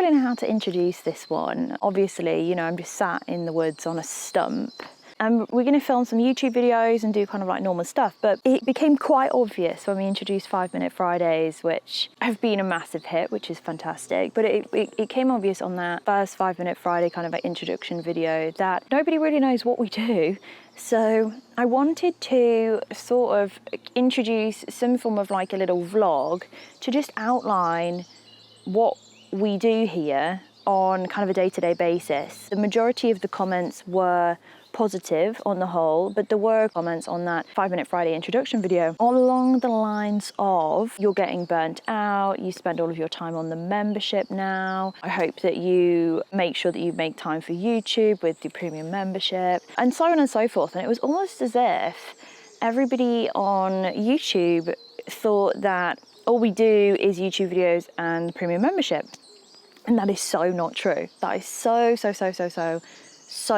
really know how to introduce this one. Obviously, you know, I'm just sat in the woods on a stump. And we're going to film some YouTube videos and do kind of like normal stuff, but it became quite obvious when we introduced 5-Minute Fridays, which have been a massive hit, which is fantastic. But it came obvious on that first 5-Minute Friday kind of like introduction video that nobody really knows what we do. So I wanted to sort of introduce some form of like a little vlog to just outline what we do here on kind of a day-to-day basis. The majority of the comments were positive on the whole, but there were comments on that 5-Minute Friday introduction video along the lines of, you're getting burnt out, you spend all of your time on the membership now, I hope that you make sure that you make time for YouTube with your premium membership, and so on and so forth. And it was almost as if everybody on YouTube thought that all we do is YouTube videos and premium membership. And that is so not true. That is so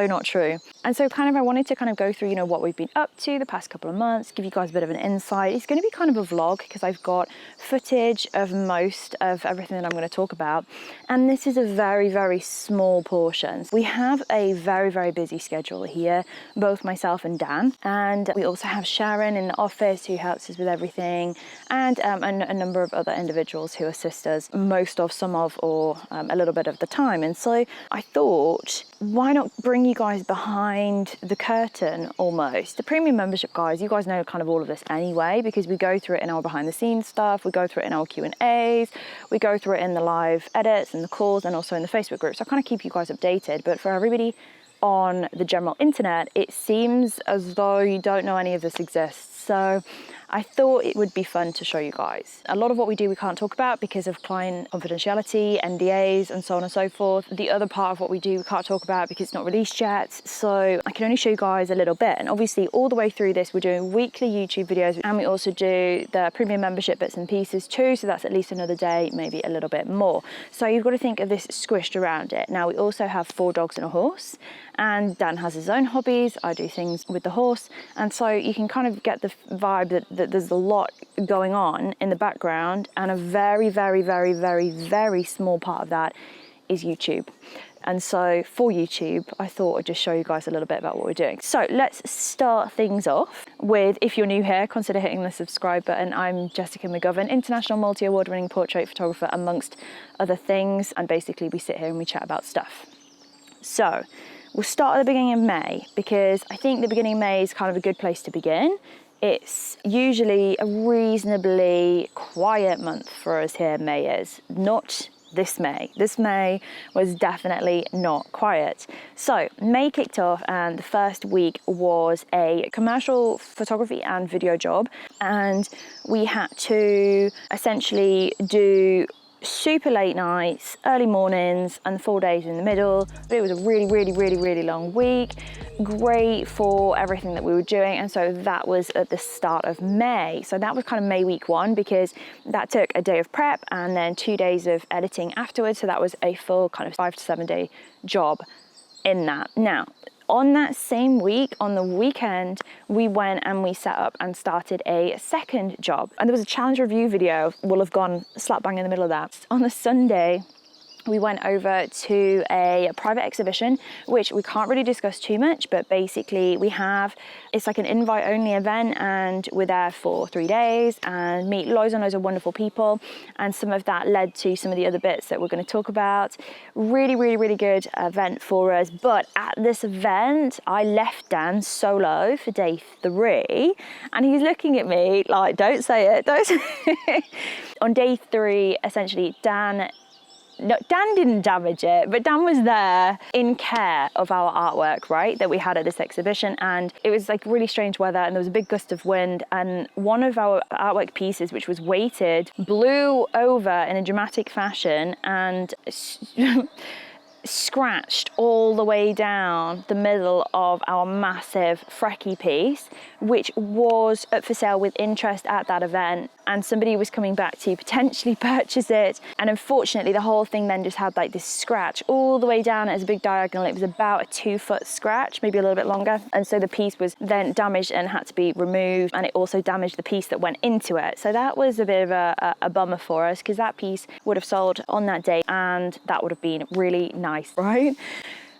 not true. And so kind of I wanted to kind of go through, you know, what we've been up to the past couple of months, give you guys a bit of an insight. It's going to be kind of a vlog because I've got footage of most of everything that I'm going to talk about. And this is a very, very small portion. We have a very, very busy schedule here, both myself and Dan. And we also have Sharon in the office who helps us with everything. And a number of other individuals who assist us most of, some of, or a little bit of the time. And so I thought, why not bring you guys behind the curtain almost. The premium membership guys, you guys know kind of all of this anyway, because we go through it in our behind the scenes stuff, we go through it in our Q&As, we go through it in the live edits and the calls, and also in the Facebook group. So I kind of keep you guys updated. But for everybody on the general internet, it seems as though you don't know any of this exists. So I thought it would be fun to show you guys. A lot of what we do we can't talk about because of client confidentiality, NDAs, and so on and so forth. The other part of what we do we can't talk about because it's not released yet. So I can only show you guys a little bit. And obviously all the way through this, we're doing weekly YouTube videos, and we also do the premium membership bits and pieces too. So that's at least another day, maybe a little bit more. So you've got to think of this squished around it. Now we also have 4 dogs and a horse, and Dan has his own hobbies. I do things with the horse. And so you can kind of get the vibe that there's a lot going on in the background, and a very, very, very, very, very small part of that is YouTube. And so for YouTube, I thought I'd just show you guys a little bit about what we're doing. So let's start things off with, if you're new here, consider hitting the subscribe button. I'm Jessica McGovern, international multi-award winning portrait photographer, amongst other things. And basically we sit here and we chat about stuff. So we'll start at the beginning of May, because I think the beginning of May is kind of a good place to begin. It's usually a reasonably quiet month for us here, May is. Not this May. This May was definitely not quiet. So May kicked off, and the first week was a commercial photography and video job. And we had to essentially do super late nights, early mornings, and 4 days in the middle. But it was a really, really, really, really long week. Great for everything that we were doing. And so that was at the start of May. So that was kind of May week 1, because that took a day of prep and then 2 days of editing afterwards. So that was a full kind of 5 to 7 day job in that. Now, on that same week, on the weekend, we went and we set up and started a second job. And there was a challenge review video, will have gone slap bang in the middle of that. On the Sunday, we went over to a private exhibition, which we can't really discuss too much, but basically it's like an invite only event, and we're there for 3 days and meet loads and loads of wonderful people. And some of that led to some of the other bits that we're going to talk about. Really, really, really good event for us. But at this event, I left Dan solo for day 3, and he's looking at me like, don't say it, don't say it. On day 3, essentially, Dan didn't damage it, but Dan was there in care of our artwork, right, that we had at this exhibition. And it was like really strange weather, and there was a big gust of wind, and one of our artwork pieces, which was weighted, blew over in a dramatic fashion and scratched all the way down the middle of our massive Frecky piece, which was up for sale with interest at that event. and somebody was coming back to potentially purchase it. And unfortunately, the whole thing then just had like this scratch all the way down as a big diagonal. It was about a 2-foot scratch, maybe a little bit longer. And so the piece was then damaged and had to be removed. And it also damaged the piece that went into it. So that was a bit of a bummer for us, because that piece would have sold on that day and that would have been really nice, right?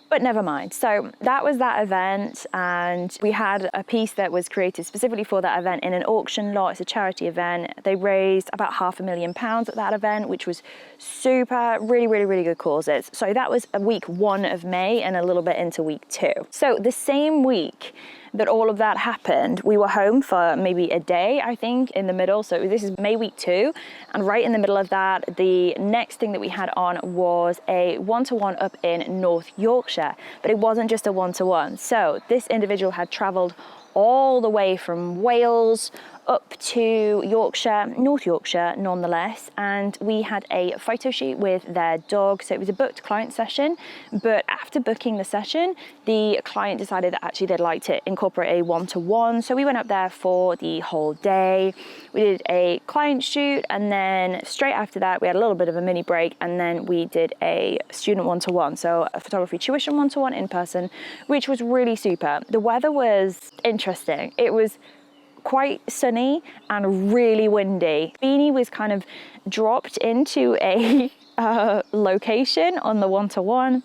But never mind. So that was that event, and we had a piece that was created specifically for that event in an auction lot. It's a charity event. They raised about £500,000 at that event, which was super, really, really, really good causes. So that was week 1 of May and a little bit into week 2. So the same week that all of that happened, we were home for maybe a day, I think, in the middle. So this is May week 2, and right in the middle of that, the next thing that we had on was a one-to-one up in North Yorkshire. But it wasn't just a one-to-one. So this individual had travelled all the way from Wales up to Yorkshire, North Yorkshire nonetheless, and we had a photo shoot with their dog. So it was a booked client session, but after booking the session, the client decided that actually they'd like to incorporate a one-to-one. So we went up there for the whole day. We did a client shoot, and then straight after that, we had a little bit of a mini break, and then we did a student one-to-one. So a photography tuition one-to-one in person, which was really super. The weather was interesting. It was quite sunny and really windy. Beanie was kind of dropped into a location on the one-to-one,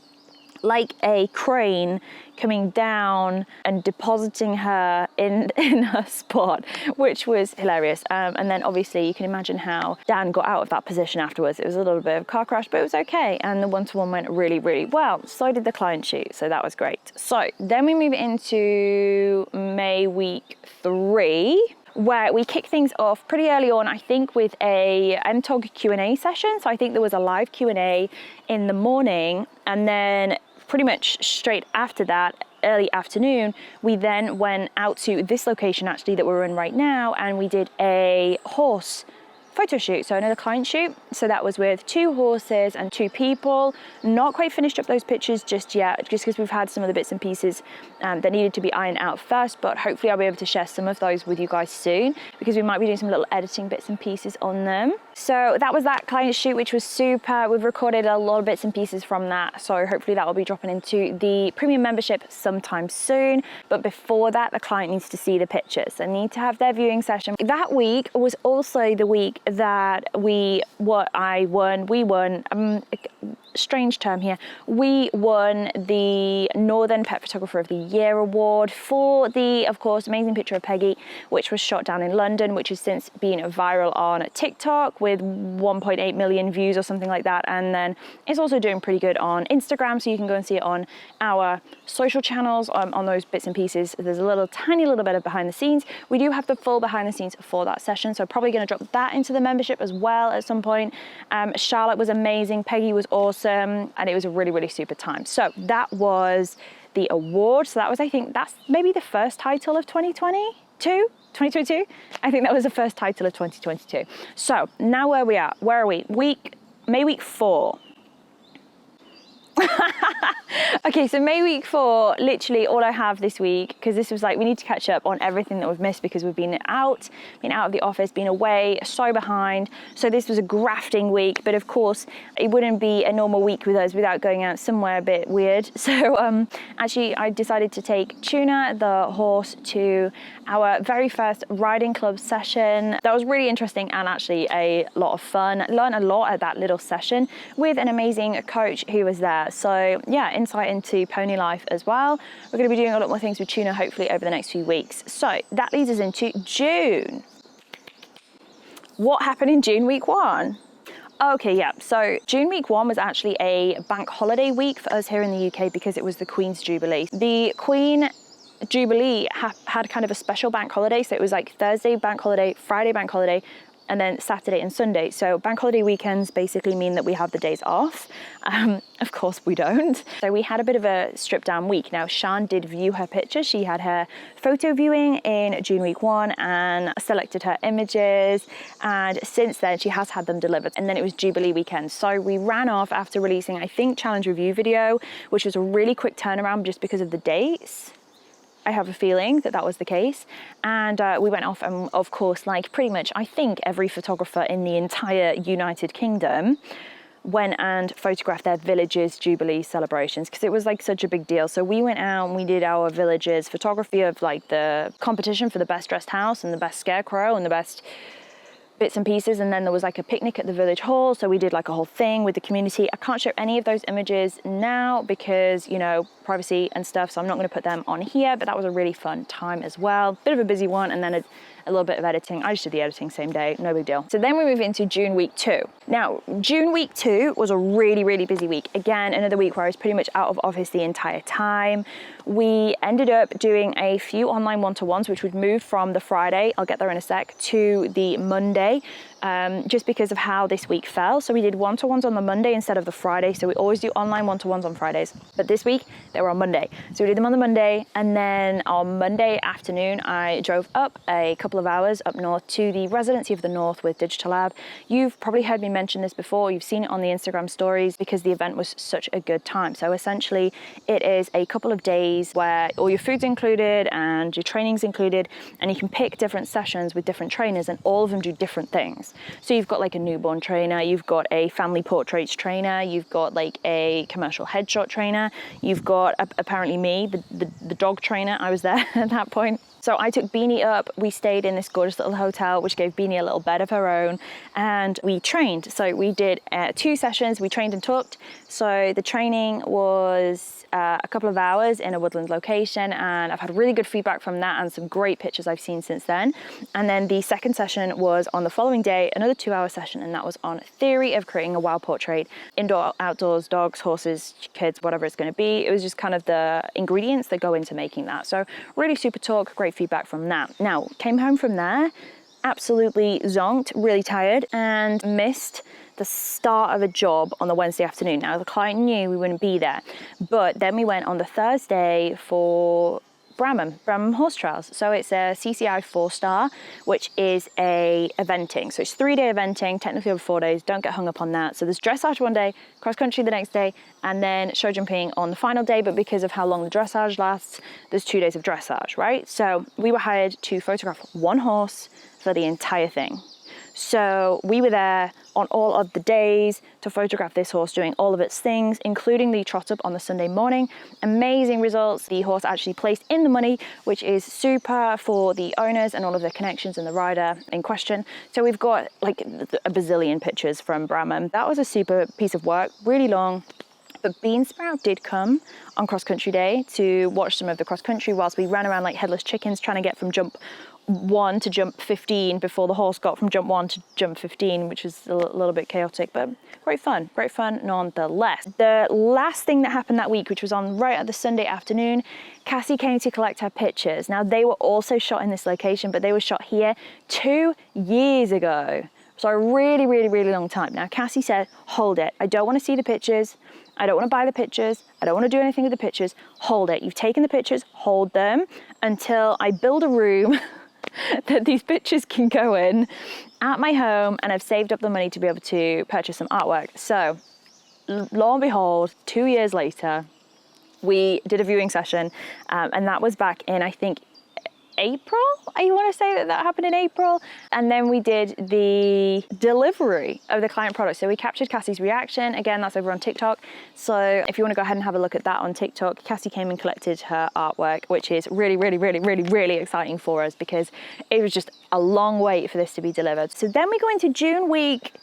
like a crane coming down and depositing her in her spot, which was hilarious. And then obviously you can imagine how Dan got out of that position afterwards. It was a little bit of a car crash, but it was okay. And the one-to-one went really, really well. So did the client shoot. So that was great. So then we move into May week 3, where we kick things off pretty early on, I think, with a MTOG Q&A session. So I think there was a live Q&A in the morning, and then pretty much straight after that, early afternoon, we then went out to this location actually that we're in right now, and we did a horse photo shoot, so another client shoot. So that was with 2 horses and 2 people. Not quite finished up those pictures just yet, just because we've had some of the bits and pieces that needed to be ironed out first, but hopefully I'll be able to share some of those with you guys soon, because we might be doing some little editing bits and pieces on them. So that was that client shoot, which was super. We've recorded a lot of bits and pieces from that, so hopefully that will be dropping into the premium membership sometime soon. But before that, the client needs to see the pictures. They need to have their viewing session. That week was also the week that we won, strange term here, we won the Northern Pet Photographer of the Year award for the, of course, amazing picture of Peggy, which was shot down in London, which has since been viral on TikTok with 1.8 million views or something like that. And then it's also doing pretty good on Instagram, so you can go and see it on our social channels on those bits and pieces. There's a little tiny little bit of behind the scenes. We do have the full behind the scenes for that session, so probably going to drop that into the membership as well at some point. Charlotte was amazing, Peggy was awesome, and it was a really, really super time. So that was the award. So that was, I think that's maybe the first title of 2022. I think that was the first title of 2022. So now where are we? May week 4. Okay, so May week 4, literally all I have this week, because this was like, we need to catch up on everything that we've missed because we've been out of the office, been away, so behind. So this was a grafting week, but of course it wouldn't be a normal week with us without going out somewhere a bit weird. So actually I decided to take Tuna, the horse, to our very first riding club session. That was really interesting and actually a lot of fun. Learned a lot at that little session with an amazing coach who was there. So yeah, insight into pony life as well. We're going to be doing a lot more things with Tuna hopefully over the next few weeks. So that leads us into June. What happened in June week 1? Okay, yeah, so June week 1 was actually a bank holiday week for us here in the UK because it was the Queen's Jubilee. The Queen Jubilee had kind of a special bank holiday, so it was like Thursday bank holiday, Friday bank holiday, and then Saturday and Sunday. So bank holiday weekends basically mean that we have the days off. Of course we don't. So we had a bit of a stripped down week. Now Sian did view her pictures. She had her photo viewing in June week 1 and selected her images. And since then she has had them delivered. And then it was Jubilee weekend. So we ran off after releasing, I think, challenge review video, which was a really quick turnaround just because of the dates. I have a feeling that that was the case. And we went off and, of course, like pretty much, I think every photographer in the entire United Kingdom went and photographed their villages' Jubilee celebrations because it was like such a big deal. So we went out and we did our villages photography of like the competition for the best dressed house and the best scarecrow and the best bits and pieces, and then there was like a picnic at the village hall, so we did like a whole thing with the community. I can't show any of those images now because, you know, privacy and stuff, so I'm not going to put them on here, but that was a really fun time as well. Bit of a busy one, and then a little bit of editing. I just did the editing same day, no big deal. So then we move into June week 2. Now, June week 2 was a really, really busy week. Again, another week where I was pretty much out of office the entire time. We ended up doing a few online one-to-ones, which would move from the Friday, I'll get there in a sec, to the Monday, just because of how this week fell. So we did one-to-ones on the Monday instead of the Friday. So we always do online one-to-ones on Fridays, but this week they were on Monday. So we did them on the Monday, and then on Monday afternoon, I drove up a couple of hours up north to the Residency of the North with Digital Lab. You've probably heard me mention this before. You've seen it on the Instagram stories because the event was such a good time. So essentially it is a couple of days where all your food's included and your training's included, and you can pick different sessions with different trainers, and all of them do different things. So you've got like a newborn trainer, you've got a family portraits trainer, you've got like a commercial headshot trainer, you've got apparently me, the dog trainer. I was there at that point. So I took Beanie up, we stayed in this gorgeous little hotel, which gave Beanie a little bed of her own, and we trained. So we did 2 sessions, we trained and talked. So the training was a couple of hours in a woodland location, and I've had really good feedback from that and some great pictures I've seen since then. And then the second session was on the following day, another 2-hour session, and that was on theory of creating a wild portrait, indoor, outdoors, dogs, horses, kids, whatever it's going to be. It was just kind of the ingredients that go into making that. So really super talk, great feedback from that. Now, came home from there, absolutely zonked, really tired, and missed the start of a job on the Wednesday afternoon. Now, the client knew we wouldn't be there, but then we went on the Thursday for Bramham Horse Trials. So it's a CCI 4-star, which is a eventing. So it's 3-day eventing, technically over 4 days. Don't get hung up on that. So there's dressage one day, cross country the next day, and then show jumping on the final day. But because of how long the dressage lasts, there's 2 days of dressage, right? So we were hired to photograph one horse for the entire thing. So we were there on all of the days to photograph this horse doing all of its things, including the trot up on the Sunday morning. Amazing results. The horse actually placed in the money, which is super for the owners and all of their connections and the rider in question. So we've got like a bazillion pictures from Bramham. That was a super piece of work, really long. But Bean Sprout did come on cross country day to watch some of the cross country whilst we ran around like headless chickens trying to get from jump 1 to jump 15 before the horse got from jump 1 to jump 15, which was a little bit chaotic, but great fun nonetheless. The last thing that happened that week, which was on right at the Sunday afternoon, Cassie came to collect her pictures. Now, they were also shot in this location, but they were shot here 2 years ago. So a really, really, really long time. Now, Cassie said, hold it. I don't want to see the pictures. I don't want to buy the pictures. I don't want to do anything with the pictures. Hold it. You've taken the pictures, hold them until I build a room that these pictures can go in at my home, and I've saved up the money to be able to purchase some artwork. So lo and behold, 2 years later, we did a viewing session, and that was back in, I think, April. I want to say that happened in April. And then we did the delivery of the client product. So we captured Cassie's reaction. Again, that's over on TikTok. So if you want to go ahead and have a look at that on TikTok, Cassie came and collected her artwork, which is really, really, really, really, really exciting for us because it was just a long wait for this to be delivered. So then we go into June week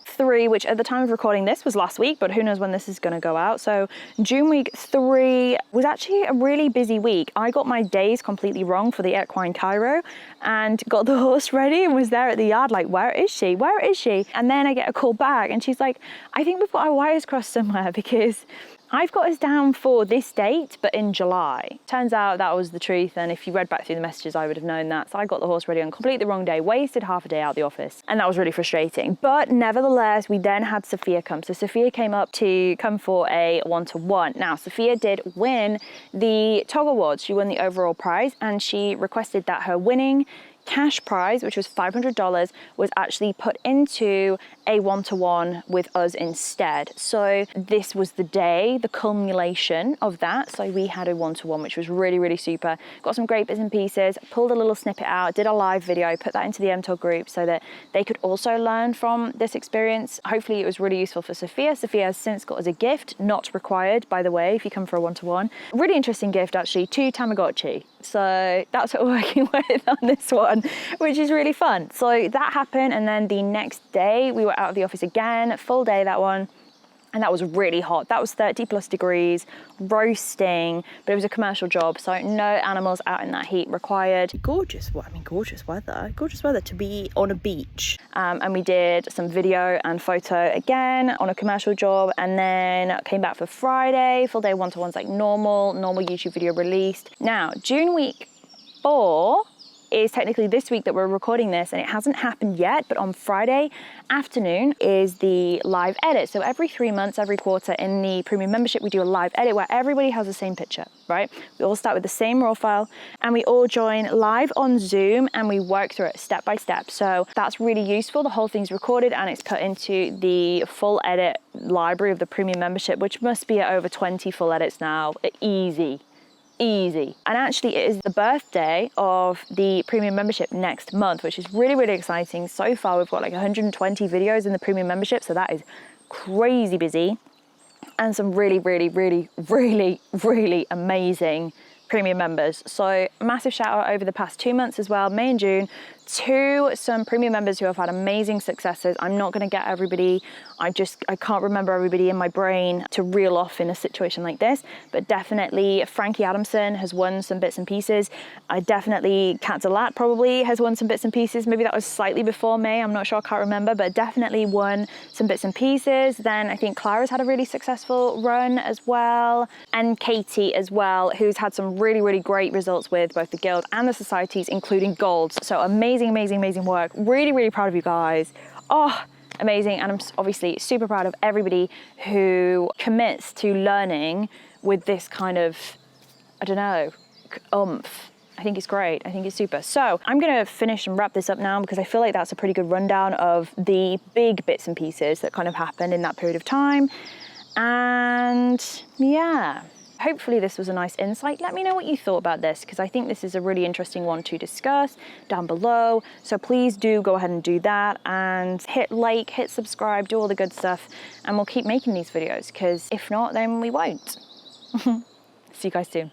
3, which at the time of recording this was last week, but who knows when this is going to go out. So June week 3 was actually a really busy week. I got my days completely wrong for the equine Cairo and got the horse ready and was there at the yard like, where is she? Where is she? And then I get a call back and she's like, I think we've got our wires crossed somewhere because I've got us down for this date, but in July. Turns out that was the truth, and if you read back through the messages, I would have known that. So I got the horse ready on completely the wrong day, wasted half a day out of the office, and that was really frustrating. But nevertheless, we then had Sophia come. So Sophia came up to come for a one-to-one. Now, Sophia did win the TOG Awards. She won the overall prize, and she requested that her winning cash prize, which was $500, was actually put into a one-to-one with us instead. So this was the day, the culmination of that. So we had a one-to-one, which was really, really super. Got some great bits and pieces, pulled a little snippet out, did a live video, put that into the MTOR group so that they could also learn from this experience. Hopefully it was really useful for Sophia. Sophia has since got as a gift, not required, by the way, if you come for a one-to-one. Really interesting gift, actually, 2 Tamagotchi. So that's what we're working with on this one, which is really fun. So that happened, and then the next day we were out of the office again, full day that one. And that was really hot. That was 30+ degrees, roasting, but it was a commercial job, so no animals out in that heat required. Gorgeous, gorgeous weather to be on a beach. And we did some video and photo again on a commercial job, and then came back for Friday, full day one-to-ones like normal YouTube video released. Now, June week 4 is technically this week that we're recording this, and it hasn't happened yet, but on Friday afternoon is the live edit. So every 3 months, every quarter in the premium membership, we do a live edit where everybody has the same picture, right? We all start with the same raw file and we all join live on Zoom and we work through it step by step. So that's really useful. The whole thing's recorded and it's put into the full edit library of the premium membership, which must be at over 20 full edits now. Easy. And actually it is the birthday of the premium membership next month, which is really, really exciting. So far we've got like 120 videos in the premium membership, so that is crazy busy, and some really amazing premium members. So massive shout out over the past 2 months as well, May and June, to some premium members who have had amazing successes. I'm not going to get everybody, I can't remember everybody in my brain to reel off in a situation like this, but definitely Frankie Adamson has won some bits and pieces. Kat Zalat probably has won some bits and pieces. Maybe that was slightly before May, I'm not sure, I can't remember, but definitely won some bits and pieces. Then I think Clara's had a really successful run as well, and Katie as well, who's had some really great results with both the guild and the societies, including golds. So amazing work. Really proud of you guys. Oh, amazing. And I'm obviously super proud of everybody who commits to learning with this kind of, I don't know, oomph. I think it's great. I think it's super. So I'm going to finish and wrap this up now because I feel like that's a pretty good rundown of the big bits and pieces that kind of happened in that period of time. And yeah, hopefully this was a nice insight. Let me know what you thought about this, because I think this is a really interesting one to discuss down below. So please do go ahead and do that, and hit like, hit subscribe, do all the good stuff, and we'll keep making these videos, because if not, then we won't. See you guys soon.